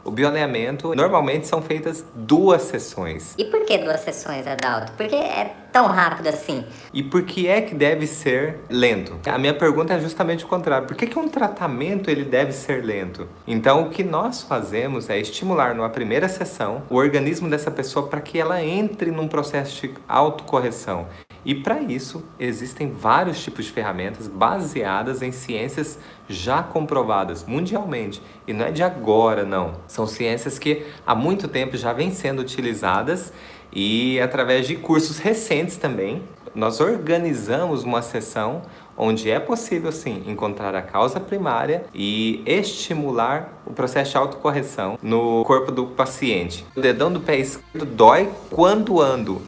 O bioalinhamento, normalmente são feitas 2 sessões. E por que 2 sessões, Adalto? Por que é tão rápido assim? E por que é que deve ser lento? A minha pergunta é justamente o contrário. Por que que um tratamento ele deve ser lento? Então, o que nós fazemos é estimular numa primeira sessão o organismo dessa pessoa para que ela entre num processo de autocorreção. E para isso, existem vários tipos de ferramentas baseadas em ciências já comprovadas mundialmente. E não é de agora, não. São ciências que há muito tempo já vêm sendo utilizadas e através de cursos recentes também, nós organizamos uma sessão onde é possível, sim, encontrar a causa primária e estimular o processo de autocorreção no corpo do paciente. O dedão do pé esquerdo dói quando ando.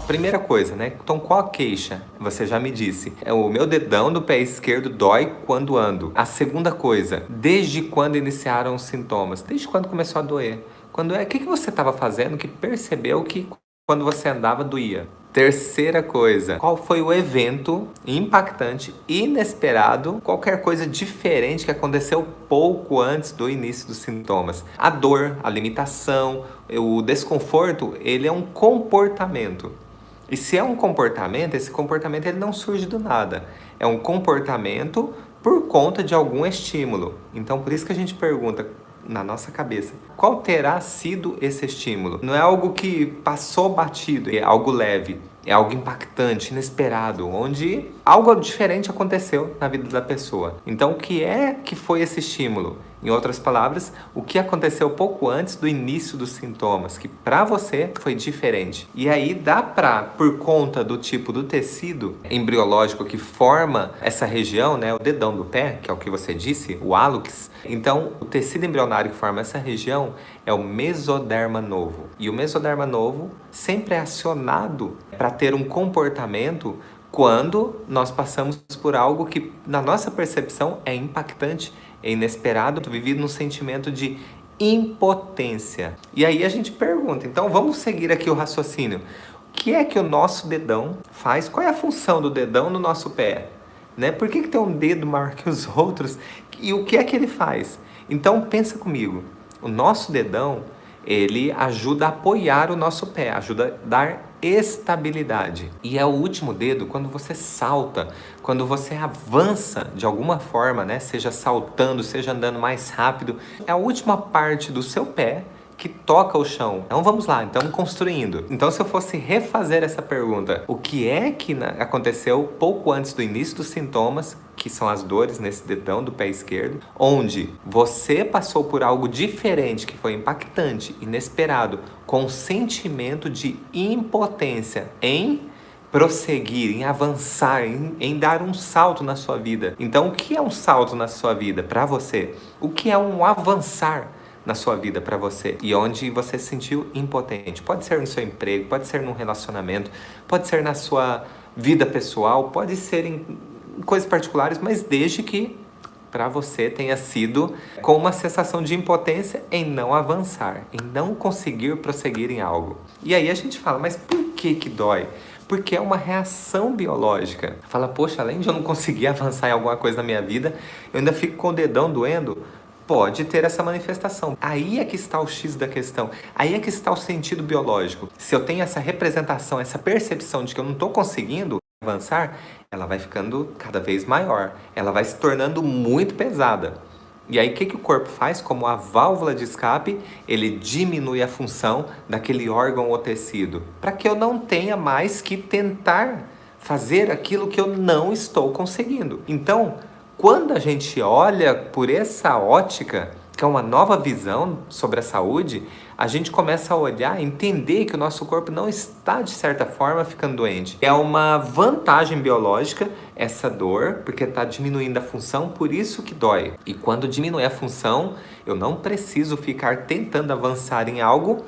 Primeira coisa, né? Então, qual a queixa? Você já me disse. O meu dedão do pé esquerdo dói quando ando. A segunda coisa, desde quando iniciaram os sintomas? Desde quando começou a doer? O que você estava fazendo que percebeu que quando você andava doía? Terceira coisa, qual foi o evento impactante, inesperado, qualquer coisa diferente que aconteceu pouco antes do início dos sintomas? A dor, a limitação, o desconforto, ele é um comportamento. E se é um comportamento, esse comportamento ele não surge do nada. É um comportamento por conta de algum estímulo. Então, por isso que a gente pergunta na nossa cabeça, qual terá sido esse estímulo? Não é algo que passou batido, é algo leve, é algo impactante, inesperado, onde algo diferente aconteceu na vida da pessoa. Então, o que é que foi esse estímulo? Em outras palavras, o que aconteceu pouco antes do início dos sintomas, que para você foi diferente. E aí dá para, por conta do tipo do tecido embriológico que forma essa região, né, o dedão do pé, que é o que você disse, o hálux. Então, o tecido embrionário que forma essa região é o mesoderma novo. E o mesoderma novo sempre é acionado para ter um comportamento quando nós passamos por algo que, na nossa percepção, é impactante, é inesperado, vivido num sentimento de impotência. E aí a gente pergunta, então vamos seguir aqui o raciocínio. O que é que o nosso dedão faz? Qual é a função do dedão no nosso pé? Né? Por que tem um dedo maior que os outros? E o que é que ele faz? Então pensa comigo, o nosso dedão, ele ajuda a apoiar o nosso pé, ajuda a dar estabilidade. E é o último dedo quando você salta, quando você avança de alguma forma, né? Seja saltando, seja andando mais rápido. É a última parte do seu pé que toca o chão. Então vamos lá, então construindo. Então se eu fosse refazer essa pergunta, o que é que aconteceu pouco antes do início dos sintomas, que são as dores nesse dedão do pé esquerdo, onde você passou por algo diferente, que foi impactante, inesperado, com um sentimento de impotência em prosseguir, em avançar, em dar um salto na sua vida. Então o que é um salto na sua vida para você? O que é um avançar na sua vida para você e onde você se sentiu impotente? Pode ser no seu emprego, pode ser num relacionamento, pode ser na sua vida pessoal, pode ser em coisas particulares, mas desde que para você tenha sido com uma sensação de impotência em não avançar, em não conseguir prosseguir em algo. E aí a gente fala, mas por que dói? Porque é uma reação biológica. Fala, poxa, além de eu não conseguir avançar em alguma coisa na minha vida, eu ainda fico com o dedão doendo. Pode ter essa manifestação. Aí é que está o X da questão. Aí é que está o sentido biológico. Se eu tenho essa representação, essa percepção de que eu não estou conseguindo avançar, ela vai ficando cada vez maior. Ela vai se tornando muito pesada. E aí o que o corpo faz? Como a válvula de escape, ele diminui a função daquele órgão ou tecido, para que eu não tenha mais que tentar fazer aquilo que eu não estou conseguindo. Então, quando a gente olha por essa ótica, que é uma nova visão sobre a saúde, a gente começa a olhar, entender que o nosso corpo não está, de certa forma, ficando doente. É uma vantagem biológica essa dor, porque está diminuindo a função, por isso que dói. E quando diminui a função, eu não preciso ficar tentando avançar em algo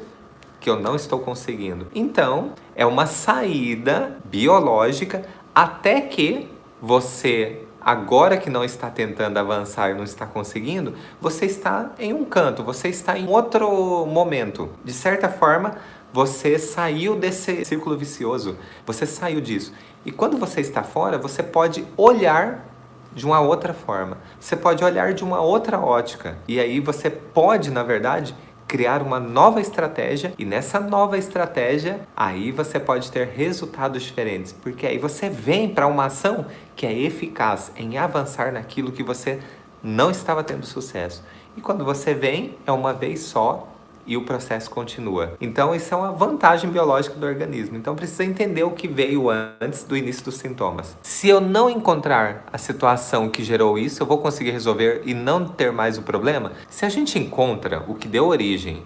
que eu não estou conseguindo. Então, é uma saída biológica até que você, agora que não está tentando avançar e não está conseguindo, você está em um canto, você está em outro momento. De certa forma, você saiu desse círculo vicioso, você saiu disso. E quando você está fora, você pode olhar de uma outra forma. Você pode olhar de uma outra ótica. E aí você pode, na verdade, criar uma nova estratégia, e nessa nova estratégia, aí você pode ter resultados diferentes, porque aí você vem para uma ação que é eficaz em avançar naquilo que você não estava tendo sucesso. E quando você vem, é uma vez só e o processo continua. Então isso é uma vantagem biológica do organismo. Então precisa entender o que veio antes do início dos sintomas. Se eu não encontrar a situação que gerou isso, eu vou conseguir resolver e não ter mais o problema? Se a gente encontra o que deu origem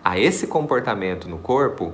a esse comportamento no corpo,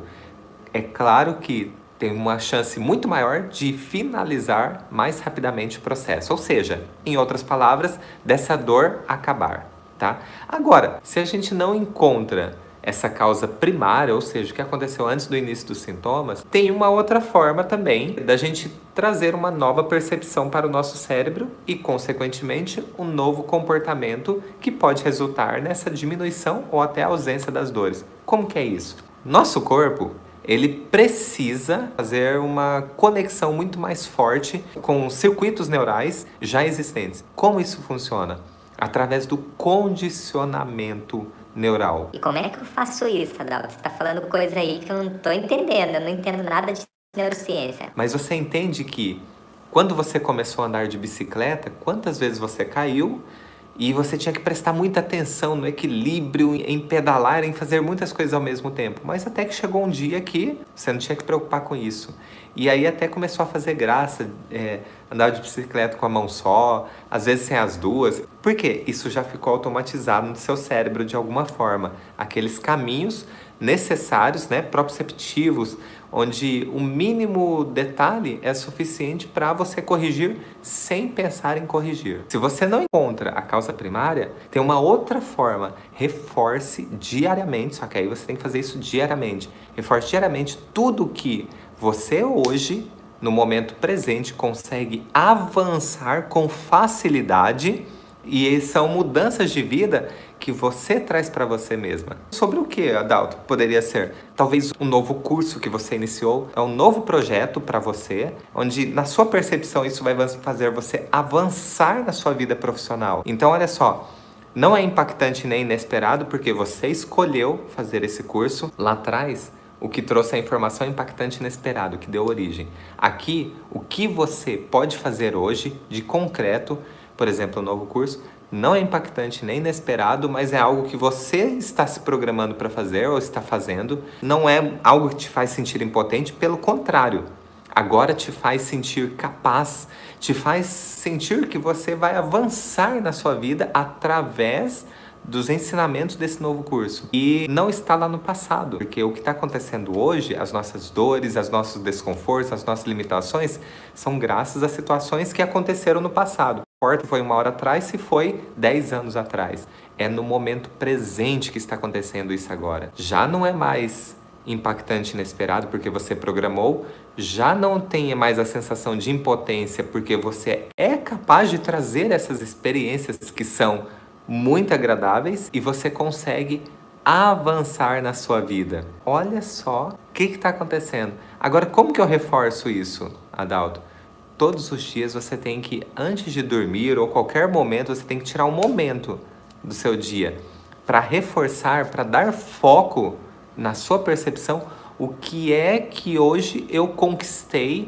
é claro que tem uma chance muito maior de finalizar mais rapidamente o processo. Ou seja, em outras palavras, dessa dor acabar, tá? Agora, se a gente não encontra essa causa primária, ou seja, o que aconteceu antes do início dos sintomas, tem uma outra forma também da gente trazer uma nova percepção para o nosso cérebro e, consequentemente, um novo comportamento que pode resultar nessa diminuição ou até ausência das dores. Como que é isso? Nosso corpo, ele precisa fazer uma conexão muito mais forte com circuitos neurais já existentes. Como isso funciona? Através do condicionamento neural. E como é que eu faço isso, Adalto? Você tá falando coisa aí que eu não tô entendendo. Eu não entendo nada de neurociência. Mas você entende que quando você começou a andar de bicicleta, quantas vezes você caiu e você tinha que prestar muita atenção no equilíbrio, em pedalar, em fazer muitas coisas ao mesmo tempo. Mas até que chegou um dia que você não tinha que preocupar com isso. E aí até começou a fazer graça, andar de bicicleta com a mão só, às vezes sem as duas. Por quê? Isso já ficou automatizado no seu cérebro de alguma forma. Aqueles caminhos necessários, né, proprioceptivos, onde o mínimo detalhe é suficiente para você corrigir sem pensar em corrigir. Se você não encontra a causa primária, tem uma outra forma. Reforce diariamente, só que aí você tem que fazer isso diariamente. Reforce diariamente tudo que você hoje, no momento presente, consegue avançar com facilidade, e são mudanças de vida que você traz para você mesma. Sobre o que, Adalto? Poderia ser talvez um novo curso que você iniciou, é um novo projeto para você, onde na sua percepção isso vai fazer você avançar na sua vida profissional. Então olha só, não é impactante nem inesperado porque você escolheu fazer esse curso lá atrás. O que trouxe a informação impactante e inesperado, que deu origem. Aqui, o que você pode fazer hoje de concreto, por exemplo, o novo curso, não é impactante nem inesperado, mas é algo que você está se programando para fazer ou está fazendo. Não é algo que te faz sentir impotente, pelo contrário. Agora te faz sentir capaz, te faz sentir que você vai avançar na sua vida através dos ensinamentos desse novo curso. E não está lá no passado, porque o que está acontecendo hoje, as nossas dores, os nossos desconfortos, as nossas limitações, são graças a situações que aconteceram no passado. Foi 1 hora atrás, se foi 10 anos atrás. É no momento presente que está acontecendo isso agora. Já não é mais impactante e inesperado porque você programou, já não tem mais a sensação de impotência porque você é capaz de trazer essas experiências que são muito agradáveis e você consegue avançar na sua vida. Olha só o que está acontecendo. Agora, como que eu reforço isso, Adalto? Todos os dias você tem que, antes de dormir ou qualquer momento, você tem que tirar um momento do seu dia para reforçar, para dar foco na sua percepção, o que é que hoje eu conquistei,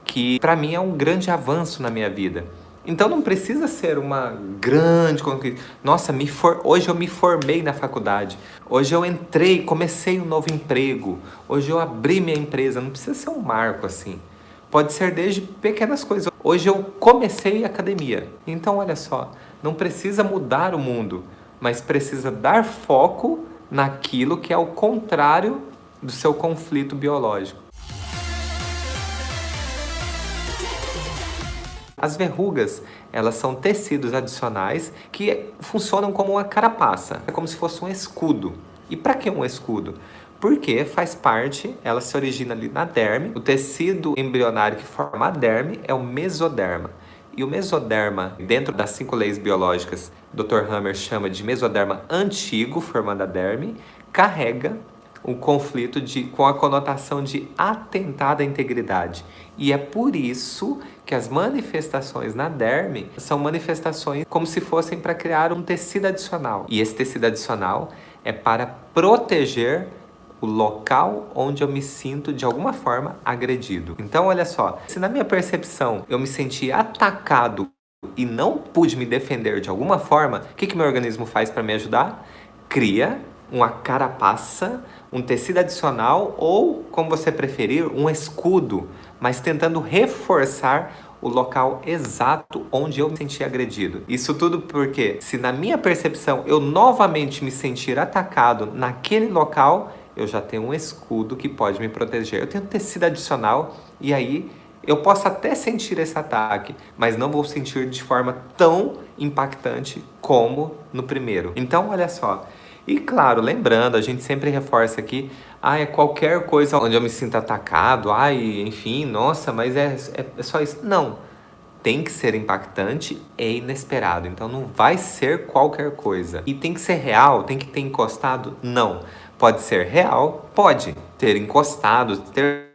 que para mim é um grande avanço na minha vida. Então não precisa ser uma grande conquista. Nossa, hoje eu me formei na faculdade. Hoje eu entrei, comecei um novo emprego. Hoje eu abri minha empresa. Não precisa ser um marco assim. Pode ser desde pequenas coisas. Hoje eu comecei a academia. Então olha só, não precisa mudar o mundo, mas precisa dar foco naquilo que é o contrário do seu conflito biológico. As verrugas, elas são tecidos adicionais que funcionam como uma carapaça. É como se fosse um escudo. E para que um escudo? Porque faz parte, ela se origina ali na derme. O tecido embrionário que forma a derme é o mesoderma. E o mesoderma, dentro das 5 leis biológicas, Dr. Hammer chama de mesoderma antigo, formando a derme, carrega um conflito com a conotação de atentar à integridade. E é por isso que as manifestações na derme são manifestações como se fossem para criar um tecido adicional. E esse tecido adicional é para proteger o local onde eu me sinto de alguma forma agredido. Então, olha só, se na minha percepção eu me senti atacado e não pude me defender de alguma forma, o que meu organismo faz para me ajudar? Cria uma carapaça, um tecido adicional ou, como você preferir, um escudo, mas tentando reforçar o local exato onde eu me senti agredido. Isso tudo porque, se na minha percepção eu novamente me sentir atacado naquele local, eu já tenho um escudo que pode me proteger. Eu tenho um tecido adicional e aí eu posso até sentir esse ataque, mas não vou sentir de forma tão impactante como no primeiro. Então, olha só. E claro, lembrando, a gente sempre reforça aqui, é qualquer coisa onde eu me sinta atacado, enfim, nossa, mas é só isso. Não, tem que ser impactante e inesperado, então não vai ser qualquer coisa. E tem que ser real, tem que ter encostado? Não. Pode ser real, pode ter encostado, ter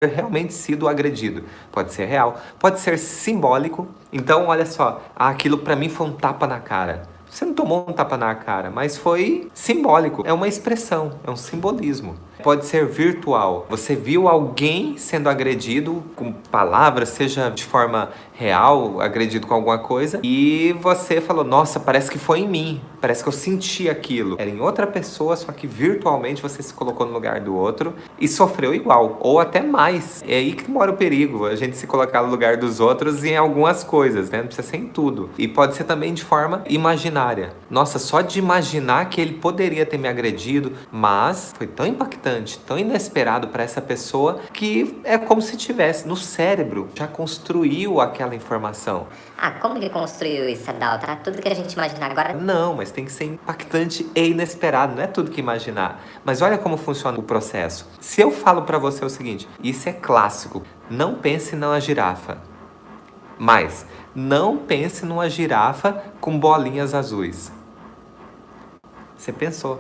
realmente sido agredido. Pode ser real, pode ser simbólico. Então, olha só, aquilo para mim foi um tapa na cara. Você não tomou um tapa na cara, mas foi simbólico. É uma expressão, é um simbolismo. Pode ser virtual. Você viu alguém sendo agredido com palavras, seja de forma real, agredido com alguma coisa, e você falou, nossa, parece que foi em mim, parece que eu senti aquilo. Era em outra pessoa, só que virtualmente você se colocou no lugar do outro e sofreu igual, ou até mais. É aí que mora o perigo, a gente se colocar no lugar dos outros em algumas coisas, né? Não precisa ser em tudo. E pode ser também de forma imaginária. Nossa, só de imaginar que ele poderia ter me agredido, mas foi tão impactante, tão inesperado para essa pessoa que é como se tivesse no cérebro, já construiu aquela informação. Como ele construiu isso, Adalto? Era tudo que a gente imagina agora? Não, mas tem que ser impactante e inesperado, não é tudo que imaginar. Mas olha como funciona o processo. Se eu falo para você o seguinte, isso é clássico, não pense numa girafa. Mas não pense numa girafa com bolinhas azuis. Você pensou.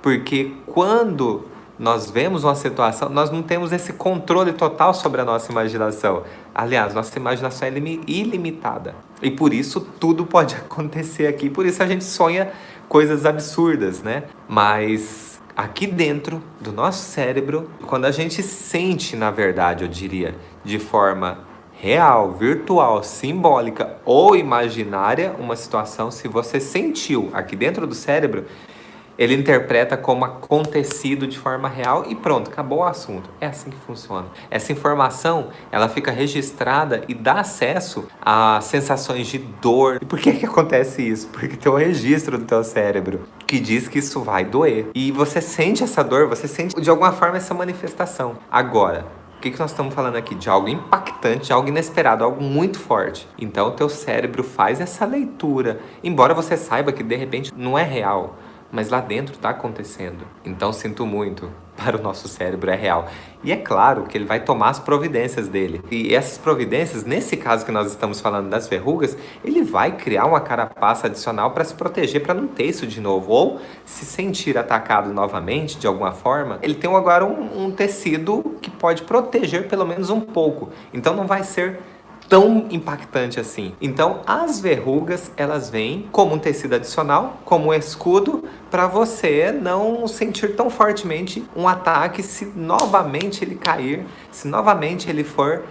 Porque quando nós vemos uma situação, nós não temos esse controle total sobre a nossa imaginação. Aliás, nossa imaginação é ilimitada. E por isso tudo pode acontecer aqui. Por isso a gente sonha coisas absurdas, né? Mas aqui dentro do nosso cérebro, quando a gente sente, na verdade, eu diria, de forma real, virtual, simbólica ou imaginária, uma situação, se você sentiu aqui dentro do cérebro, ele interpreta como acontecido de forma real e pronto, acabou o assunto. É assim que funciona. Essa informação, ela fica registrada e dá acesso a sensações de dor. E por que acontece isso? Porque tem um registro do teu cérebro que diz que isso vai doer. E você sente essa dor, você sente de alguma forma essa manifestação. Agora, o que nós estamos falando aqui? De algo impactante, de algo inesperado, algo muito forte. Então o teu cérebro faz essa leitura, embora você saiba que de repente não é real, mas lá dentro está acontecendo. Então sinto muito, para o nosso cérebro é real. E é claro que ele vai tomar as providências dele. E essas providências, nesse caso que nós estamos falando das verrugas, ele vai criar uma carapaça adicional para se proteger, para não ter isso de novo. Ou se sentir atacado novamente, de alguma forma, ele tem agora um tecido que pode proteger pelo menos um pouco. Então não vai ser tão impactante assim. Então, as verrugas, elas vêm como um tecido adicional, como um escudo, para você não sentir tão fortemente um ataque se novamente ele cair, se novamente ele for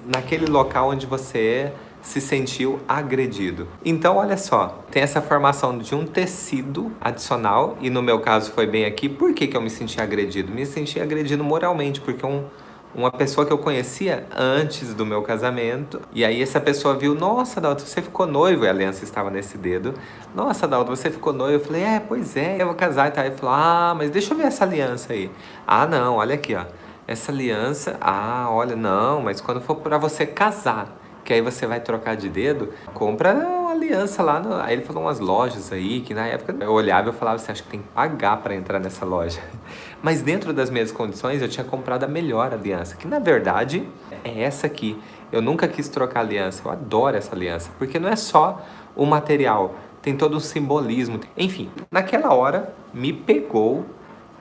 naquele local onde você se sentiu agredido. Então, olha só, tem essa formação de um tecido adicional, e no meu caso foi bem aqui. Por que eu me senti agredido? Me senti agredido moralmente, porque uma pessoa que eu conhecia antes do meu casamento, e aí essa pessoa viu, nossa, Adalto, você ficou noivo, e a aliança estava nesse dedo. Nossa, Adalto, você ficou noivo. Eu falei, pois é, eu vou casar e tal. Ele falou, mas deixa eu ver essa aliança aí. Não, olha aqui, ó, essa aliança, olha, não, mas quando for pra você casar, que aí você vai trocar de dedo, compra uma aliança lá. Aí ele falou umas lojas aí, que na época eu olhava e eu falava, você acha que tem que pagar para entrar nessa loja? Mas dentro das minhas condições, eu tinha comprado a melhor aliança, que na verdade é essa aqui. Eu nunca quis trocar aliança, eu adoro essa aliança, porque não é só o material, tem todo um simbolismo. Enfim, naquela hora me pegou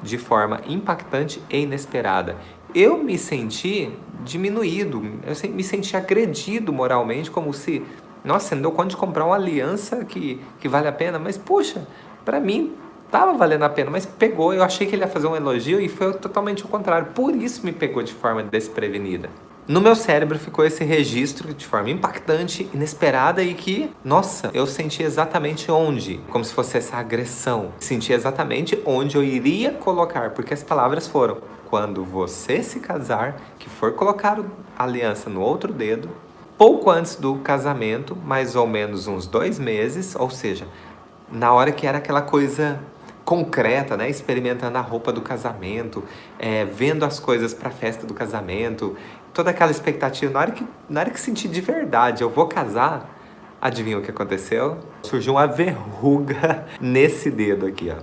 de forma impactante e inesperada. Eu me senti diminuído, me senti agredido moralmente, como se, nossa, você não deu conta de comprar uma aliança que vale a pena, mas poxa, pra mim tava valendo a pena, mas pegou, eu achei que ele ia fazer um elogio e foi totalmente o contrário, por isso me pegou de forma desprevenida. No meu cérebro ficou esse registro de forma impactante, inesperada e que, nossa, eu senti exatamente onde, como se fosse essa agressão. Senti exatamente onde eu iria colocar, porque as palavras foram: quando você se casar, que for colocar a aliança no outro dedo, pouco antes do casamento, mais ou menos uns 2 meses, ou seja, na hora que era aquela coisa concreta, né? Experimentando a roupa do casamento, vendo as coisas para a festa do casamento, toda aquela expectativa. Na hora que senti de verdade, eu vou casar, adivinha o que aconteceu? Surgiu uma verruga nesse dedo aqui, ó.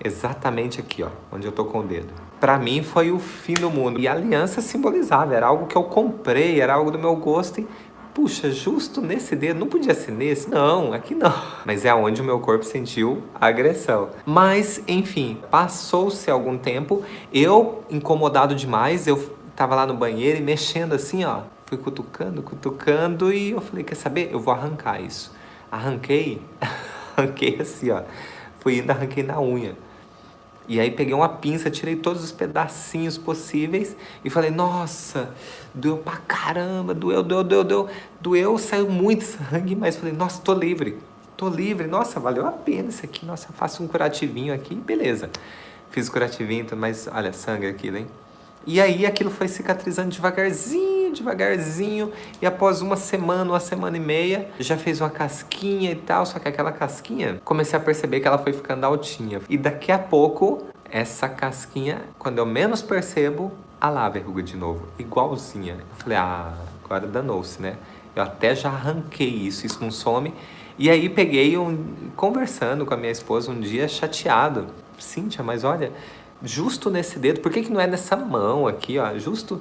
Exatamente aqui, ó, onde eu tô com o dedo. Pra mim foi o fim do mundo. E a aliança simbolizava, era algo que eu comprei, era algo do meu gosto. E, puxa, justo nesse dedo, não podia ser nesse? Não, aqui não. Mas é onde o meu corpo sentiu a agressão. Mas, enfim, passou-se algum tempo, eu, incomodado demais, eu tava lá no banheiro e mexendo assim, ó. Fui cutucando e eu falei, quer saber? Eu vou arrancar isso. Arranquei, arranquei assim, ó. Fui indo, arranquei na unha. E aí peguei uma pinça, tirei todos os pedacinhos possíveis e falei, nossa, doeu pra caramba, doeu, saiu muito sangue, mas falei, nossa, tô livre, nossa, valeu a pena isso aqui, nossa, eu faço um curativinho aqui, beleza. Fiz o curativinho, mas olha, sangue aquilo, hein? E aí aquilo foi cicatrizando devagarzinho, e após uma semana e meia, já fez uma casquinha e tal, só que aquela casquinha, comecei a perceber que ela foi ficando altinha. E daqui a pouco, essa casquinha, quando eu menos percebo, lá a verruga de novo, igualzinha. Eu falei, agora danou-se, né? Eu até já arranquei isso não some. E aí peguei, conversando com a minha esposa um dia, chateado. Cíntia, mas olha, justo nesse dedo, por que não é nessa mão aqui, ó? Justo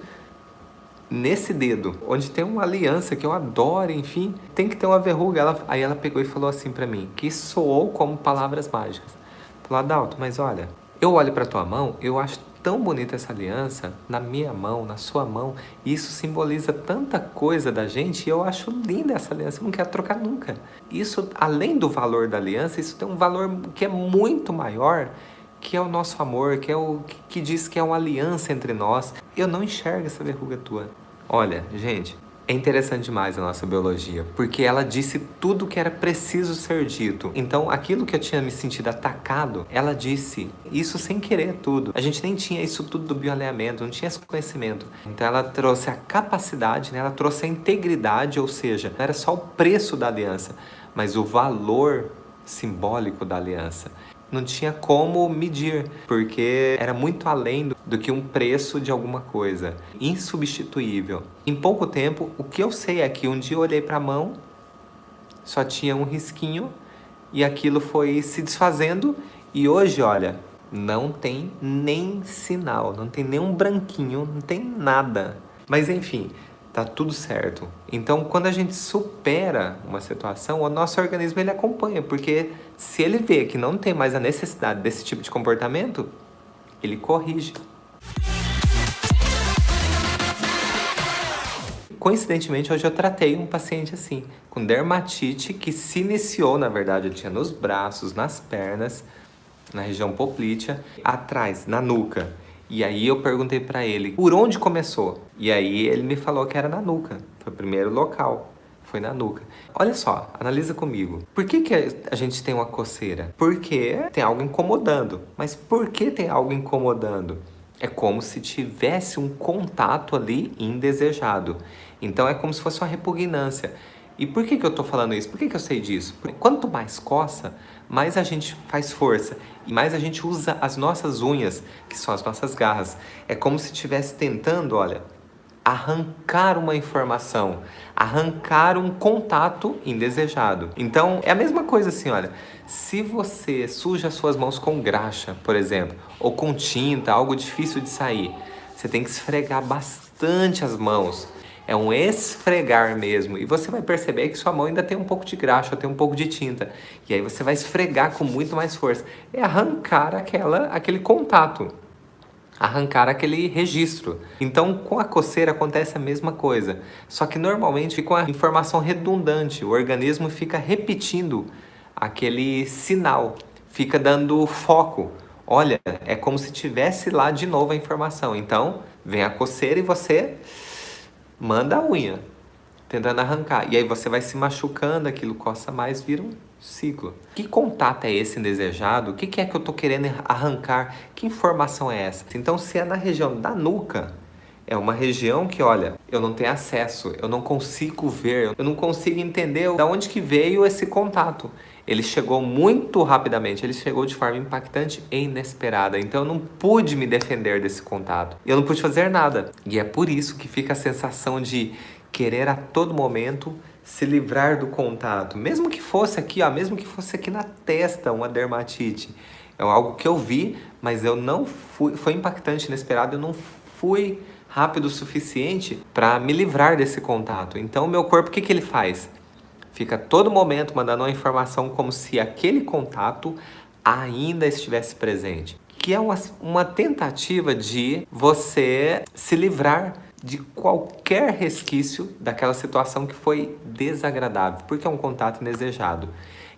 nesse dedo, onde tem uma aliança que eu adoro, enfim, tem que ter uma verruga. Aí ela pegou e falou assim pra mim, que soou como palavras mágicas. Falou, Adalto, mas olha, eu olho pra tua mão, eu acho tão bonita essa aliança, na minha mão, na sua mão, e isso simboliza tanta coisa da gente, e eu acho linda essa aliança, eu não quero trocar nunca. Isso, além do valor da aliança, isso tem um valor que é muito maior, que é o nosso amor, que é o que diz que é uma aliança entre nós. Eu não enxergo essa verruga tua. Olha, gente, é interessante demais a nossa biologia, porque ela disse tudo o que era preciso ser dito. Então, aquilo que eu tinha me sentido atacado, ela disse isso sem querer tudo. A gente nem tinha isso tudo do bioalinhamento, não tinha esse conhecimento. Então, ela trouxe a capacidade, né? Ela trouxe a integridade, ou seja, não era só o preço da aliança, mas o valor simbólico da aliança. Não tinha como medir, porque era muito além do que um preço de alguma coisa. Insubstituível. Em pouco tempo, o que eu sei é que um dia eu olhei para a mão, só tinha um risquinho, e aquilo foi se desfazendo, e hoje, olha, não tem nem sinal, não tem nenhum branquinho, não tem nada. Mas enfim, tá tudo certo. Então, quando a gente supera uma situação, o nosso organismo ele acompanha, porque se ele vê que não tem mais a necessidade desse tipo de comportamento, ele corrige. Coincidentemente, hoje eu tratei um paciente assim, com dermatite, que se iniciou, na verdade, ele tinha nos braços, nas pernas, na região poplítea, atrás, na nuca. E aí eu perguntei pra ele, por onde começou? E aí ele me falou que era na nuca. Foi o primeiro local, foi na nuca. Olha só, analisa comigo. Por que a gente tem uma coceira? Porque tem algo incomodando. Mas por que tem algo incomodando? É como se tivesse um contato ali indesejado. Então é como se fosse uma repugnância. E por que eu tô falando isso? Por que eu sei disso? Porque quanto mais coça, mais a gente faz força e mais a gente usa as nossas unhas, que são as nossas garras. É como se estivesse tentando, olha, arrancar uma informação, arrancar um contato indesejado. Então, é a mesma coisa assim, olha, se você suja as suas mãos com graxa, por exemplo, ou com tinta, algo difícil de sair, você tem que esfregar bastante as mãos. É um esfregar mesmo. E você vai perceber que sua mão ainda tem um pouco de graxa, tem um pouco de tinta. E aí você vai esfregar com muito mais força. É arrancar aquele contato. Arrancar aquele registro. Então, com a coceira acontece a mesma coisa. Só que normalmente fica uma informação redundante. O organismo fica repetindo aquele sinal. Fica dando foco. Olha, é como se tivesse lá de novo a informação. Então, vem a coceira e você manda a unha, tentando arrancar. E aí você vai se machucando, aquilo coça mais, vira um ciclo. Que contato é esse indesejado? O que é que eu tô querendo arrancar? Que informação é essa? Então, se é na região da nuca, é uma região que, olha, eu não tenho acesso, eu não consigo ver, eu não consigo entender de onde que veio esse contato. Ele chegou muito rapidamente, ele chegou de forma impactante e inesperada. Então eu não pude me defender desse contato. Eu não pude fazer nada. E é por isso que fica a sensação de querer a todo momento se livrar do contato. Mesmo que fosse aqui, ó, mesmo que fosse aqui na testa, uma dermatite. É algo que eu vi, mas eu não fui, foi impactante, inesperado, eu não fui rápido o suficiente para me livrar desse contato. Então o meu corpo, o que ele faz? Fica a todo momento mandando uma informação como se aquele contato ainda estivesse presente. Que é uma tentativa de você se livrar de qualquer resquício daquela situação que foi desagradável, porque é um contato indesejado.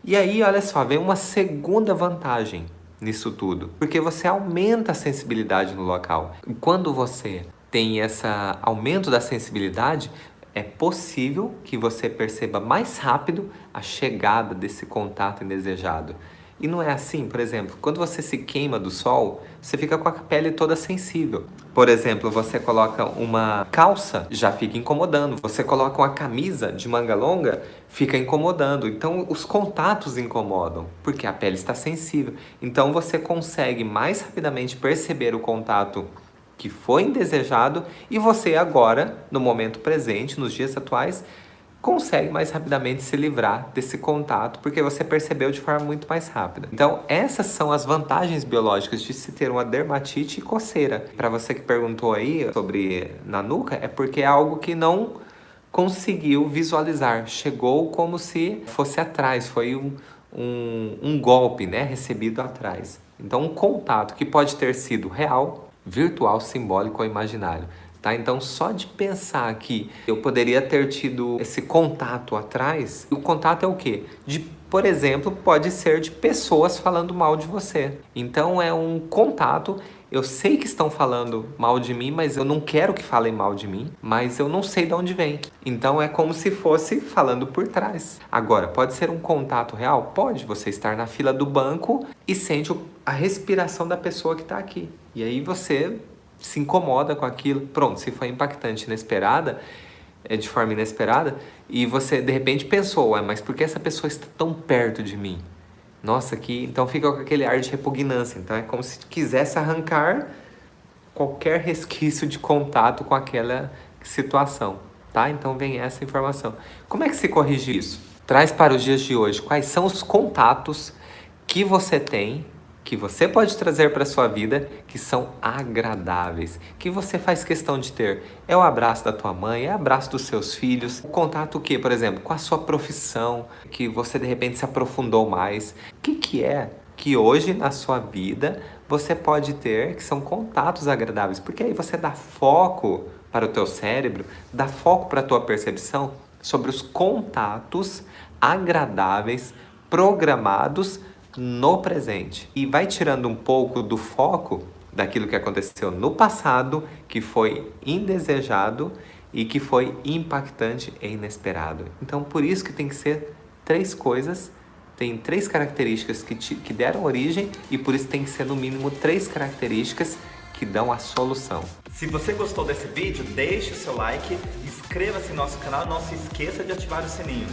E aí, olha só, vem uma segunda vantagem nisso tudo, porque você aumenta a sensibilidade no local. E quando você tem esse aumento da sensibilidade, é possível que você perceba mais rápido a chegada desse contato indesejado. E não é assim, por exemplo, quando você se queima do sol, você fica com a pele toda sensível. Por exemplo, você coloca uma calça, já fica incomodando. Você coloca uma camisa de manga longa, fica incomodando. Então, os contatos incomodam, porque a pele está sensível. Então, você consegue mais rapidamente perceber o contato que foi indesejado e você agora, no momento presente, nos dias atuais, consegue mais rapidamente se livrar desse contato porque você percebeu de forma muito mais rápida. Então, essas são as vantagens biológicas de se ter uma dermatite e coceira. Para você que perguntou aí sobre na nuca, é porque é algo que não conseguiu visualizar. Chegou como se fosse atrás, foi um golpe, né, recebido atrás. Então, um contato que pode ter sido real, virtual, simbólico ou imaginário. Tá? Então, só de pensar que eu poderia ter tido esse contato atrás, o contato é o quê? Por exemplo, pode ser de pessoas falando mal de você. Então, é um contato. Eu sei que estão falando mal de mim, mas eu não quero que falem mal de mim, mas eu não sei de onde vem. Então, é como se fosse falando por trás. Agora, pode ser um contato real? Pode. Você estar na fila do banco e sente a respiração da pessoa que está aqui. E aí você se incomoda com aquilo. Pronto, se foi impactante, de forma inesperada, e você de repente pensou, mas por que essa pessoa está tão perto de mim? Nossa, então fica com aquele ar de repugnância. Então é como se quisesse arrancar qualquer resquício de contato com aquela situação, tá? Então vem essa informação. Como é que se corrige isso? Traz para os dias de hoje quais são os contatos que você tem, que você pode trazer para a sua vida, que são agradáveis, que você faz questão de ter. É o abraço da tua mãe, é o abraço dos seus filhos, o contato que, por exemplo, com a sua profissão, que você de repente se aprofundou mais. O que é que hoje na sua vida você pode ter que são contatos agradáveis? Porque aí você dá foco para o teu cérebro, dá foco para a tua percepção sobre os contatos agradáveis, programados no presente. E vai tirando um pouco do foco daquilo que aconteceu no passado, que foi indesejado e que foi impactante e inesperado. Então, por isso que tem que ser 3 coisas, tem 3 características que deram origem e por isso tem que ser no mínimo 3 características que dão a solução. Se você gostou desse vídeo, deixe o seu like, inscreva-se no nosso canal e não se esqueça de ativar o sininho.